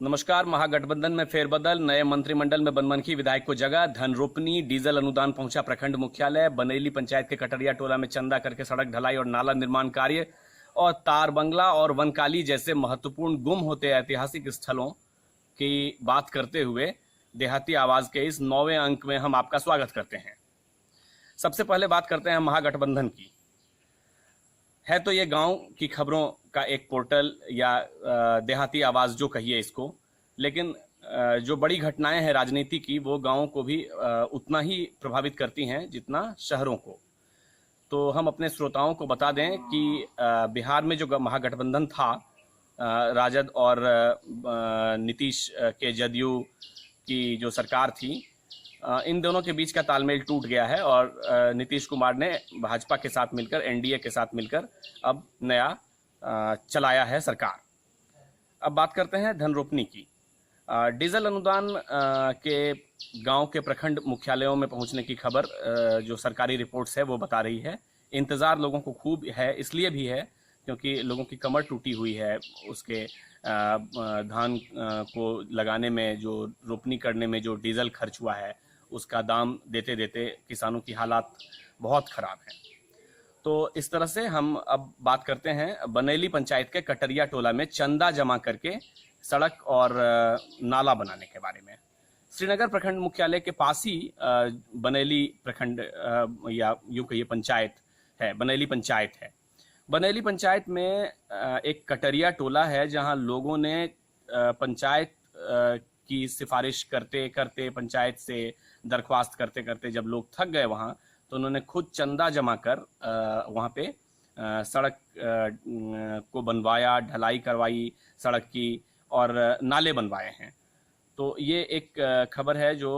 नमस्कार। महागठबंधन में फेरबदल, नए मंत्रिमंडल में बनमनखी विधायक को जगह, धन रोपनी, डीजल अनुदान पहुंचा प्रखंड मुख्यालय, बनेली पंचायत के कटरिया टोला में चंदा करके सड़क ढलाई और नाला निर्माण कार्य, और तार बंगला और वनकाली जैसे महत्वपूर्ण गुम होते ऐतिहासिक स्थलों की बात करते हुए देहाती आवाज के इस 9वें अंक में हम आपका स्वागत करते हैं। सबसे पहले बात करते हैं महागठबंधन की। है तो ये गांव की खबरों का एक पोर्टल या देहाती आवाज जो कहिए इसको, लेकिन जो बड़ी घटनाएं हैं राजनीति की वो गांवों को भी उतना ही प्रभावित करती हैं जितना शहरों को। तो हम अपने श्रोताओं को बता दें कि बिहार में जो महागठबंधन था, राजद और नीतीश के जदयू की जो सरकार थी, इन दोनों के बीच का तालमेल टूट गया है और नीतीश कुमार ने भाजपा के साथ मिलकर, एनडीए के साथ मिलकर अब नया चलाया है सरकार। अब बात करते हैं धन रोपनी की। डीजल अनुदान के गांव के प्रखंड मुख्यालयों में पहुंचने की खबर जो सरकारी रिपोर्ट्स है वो बता रही है। इंतज़ार लोगों को खूब है, इसलिए भी है क्योंकि लोगों की कमर टूटी हुई है। उसके धान को लगाने में, जो रोपनी करने में जो डीजल खर्च हुआ है, उसका दाम देते देते किसानों की हालात बहुत ख़राब हैं। तो इस तरह से हम अब बात करते हैं बनेली पंचायत के कटरिया टोला में चंदा जमा करके सड़क और नाला बनाने के बारे में। श्रीनगर प्रखंड मुख्यालय के पास ही बनेली प्रखंड या यूँ कहिए पंचायत है, बनेली पंचायत है। बनेली पंचायत में एक कटरिया टोला है जहां लोगों ने पंचायत की सिफारिश करते करते, पंचायत से दरख्वास्त करते करते जब लोग थक गए वहां, तो उन्होंने खुद चंदा जमा कर वहाँ पे सड़क को बनवाया, ढलाई करवाई सड़क की और नाले बनवाए हैं। तो ये एक खबर है जो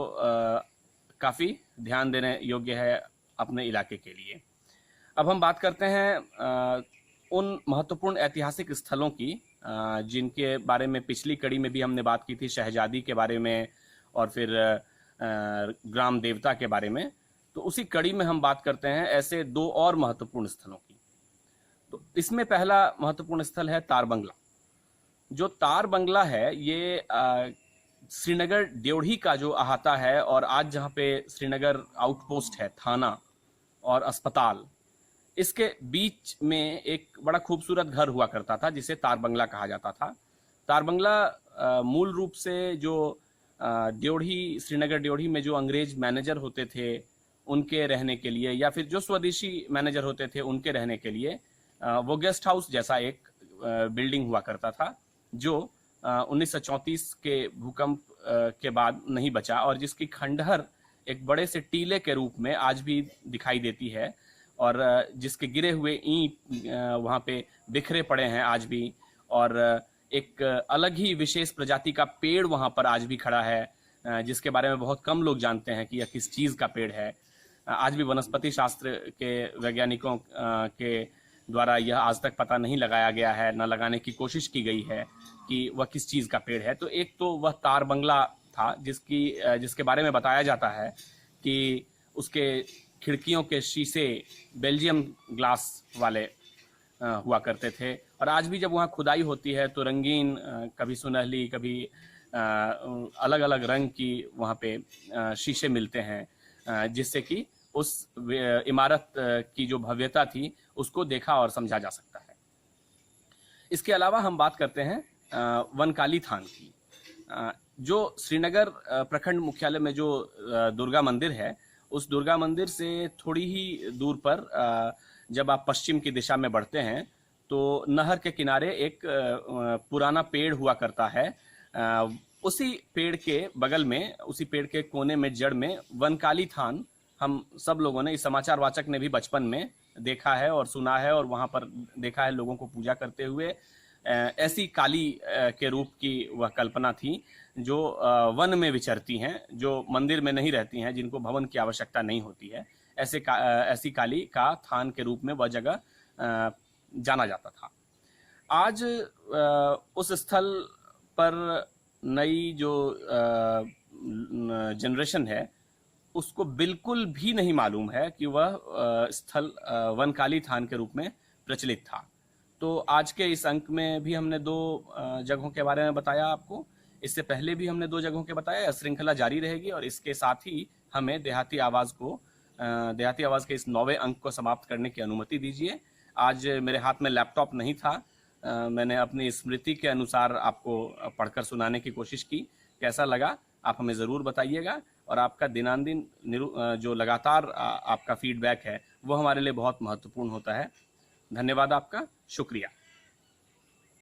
काफ़ी ध्यान देने योग्य है अपने इलाके के लिए। अब हम बात करते हैं उन महत्वपूर्ण ऐतिहासिक स्थलों की जिनके बारे में पिछली कड़ी में भी हमने बात की थी, शहजादी के बारे में और फिर ग्राम देवता के बारे में। तो उसी कड़ी में हम बात करते हैं ऐसे दो और महत्वपूर्ण स्थलों की। तो इसमें पहला महत्वपूर्ण स्थल है तार बंगला। जो तार बंगला है ये श्रीनगर ड्योढ़ी का जो अहाता है, और आज जहाँ पे श्रीनगर आउटपोस्ट है, थाना और अस्पताल, इसके बीच में एक बड़ा खूबसूरत घर हुआ करता था जिसे तार बंगला कहा जाता था। तार बंगला मूल रूप से जो ड्योढ़ी, श्रीनगर ड्योढ़ी में जो अंग्रेज मैनेजर होते थे उनके रहने के लिए, या फिर जो स्वदेशी मैनेजर होते थे उनके रहने के लिए वो गेस्ट हाउस जैसा एक बिल्डिंग हुआ करता था, जो 1934 के भूकंप के बाद नहीं बचा और जिसकी खंडहर एक बड़े से टीले के रूप में आज भी दिखाई देती है, और जिसके गिरे हुए ईंट वहाँ पे बिखरे पड़े हैं आज भी, और एक अलग ही विशेष प्रजाति का पेड़ वहाँ पर आज भी खड़ा है जिसके बारे में बहुत कम लोग जानते हैं कि यह किस चीज़ का पेड़ है। आज भी वनस्पति शास्त्र के वैज्ञानिकों के द्वारा यह आज तक पता नहीं लगाया गया है, न लगाने की कोशिश की गई है कि वह किस चीज़ का पेड़ है। तो एक तो वह तार बंगला था जिसके बारे में बताया जाता है कि उसके खिड़कियों के शीशे बेल्जियम ग्लास वाले हुआ करते थे, और आज भी जब वहाँ खुदाई होती है तो रंगीन, कभी सुनहली, कभी अलग अलग रंग की वहाँ पे शीशे मिलते हैं, जिससे कि उस इमारत की जो भव्यता थी उसको देखा और समझा जा सकता है। इसके अलावा हम बात करते हैं वनकाली थान की। जो श्रीनगर प्रखंड मुख्यालय में जो दुर्गा मंदिर है, उस दुर्गा मंदिर से थोड़ी ही दूर पर जब आप पश्चिम की दिशा में बढ़ते हैं तो नहर के किनारे एक पुराना पेड़ हुआ करता है। उसी पेड़ के बगल में, उसी पेड़ के कोने में, जड़ में वनकाली थान हम सब लोगों ने, इस समाचार वाचक ने भी बचपन में देखा है और सुना है, और वहाँ पर देखा है लोगों को पूजा करते हुए। ऐसी काली के रूप की वह कल्पना थी जो वन में विचरती हैं, जो मंदिर में नहीं रहती हैं, जिनको भवन की आवश्यकता नहीं होती है। ऐसी काली का थान के रूप में वह जगह जाना जाता था। आज उस स्थल पर नई जो जनरेशन है उसको बिल्कुल भी नहीं मालूम है कि वह स्थल वनकाली थान के रूप में प्रचलित था। तो आज के इस अंक में भी हमने दो जगहों के बारे में बताया आपको। इससे पहले भी हमने 2 जगहों के बताया। श्रृंखला जारी रहेगी और इसके साथ ही हमें देहाती आवाज़ के इस 9वें अंक को समाप्त करने की अनुमति दीजिए। आज मेरे हाथ में लैपटॉप नहीं था, मैंने अपनी स्मृति के अनुसार आपको पढ़कर सुनाने की कोशिश की। कैसा लगा आप हमें ज़रूर बताइएगा और आपका दिनानदिन जो लगातार आपका फीडबैक है वो हमारे लिए बहुत महत्वपूर्ण होता है। धन्यवाद आपका, शुक्रिया।